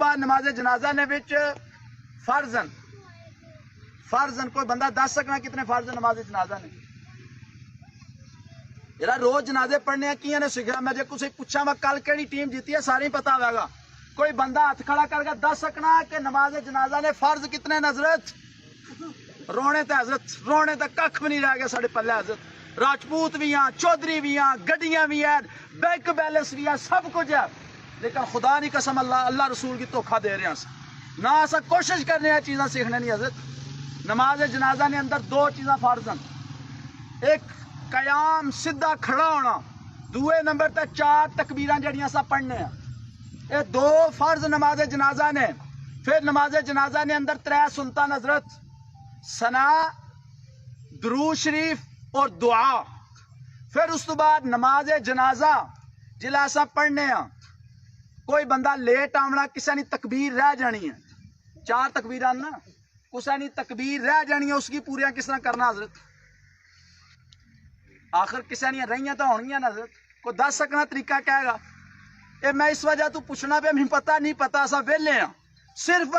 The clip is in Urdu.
بعد نماز جنازہ نے وچ فرضن کوئی بندہ دس سکنا کتنے فرض نماز جنازہ نے؟ یار روز جنازے پڑھنے ہیں کیا نے سکھا؟ میں جے کسی پوچھا میں کل کیڑی ٹیم جیتی ہے ساری پتا ہوئے گا. کوئی بندہ ہاتھ کھڑا کر کے دس سکنا کہ نماز جنازہ نے فرض کتنے نے حضرت؟ رونے تے حضرت رونے تے کھ بھی نہیں رہ گیا ساڈے پلے حضرت. راجپوت بھی ہیں، چودھری بھی ہیں، گڈیاں بھی ہیں، بینک بیلنس بھی ہیں، سب کچھ ہے، لیکن خدا نہیں قسم اللہ رسول کی دھوکھا دے رہے ہیں نہ ایسا کوشش کرنے ہیں چیزاں سیکھنے نہیں. حضرت نماز جنازہ نے اندر دو چیزاں فرض ہیں. ایک قیام سیدھا کھڑا ہونا، دوے نمبر تے 4 تکبیراں جڑیاں سا پڑھنے ہیں. یہ 2 فرض نماز جنازہ نے. پھر نماز جنازہ نے اندر 3 سنتاں حضرت: ثنا، درود شریف اور دعا. پھر اس تو بعد نماز جنازہ جلا سا پڑھنے ہیں کوئی بندہ لیٹ آمنا کسے نے تکبیر رہ جانی ہے، 4 تکبیران نا کسے نے تکبیر رہ جانی ہے، اس کی پوریاں کس طرح کرنا حضرت؟ آخر کسے نے رہیاں تو ہونگیاں نا حضرت. کوئی 10 سکنا طریقہ کہے گا؟ اے میں اس وجہ تو پوچھنا پہ ہمیں پتہ نہیں پتا سا ویلے ہیں صرف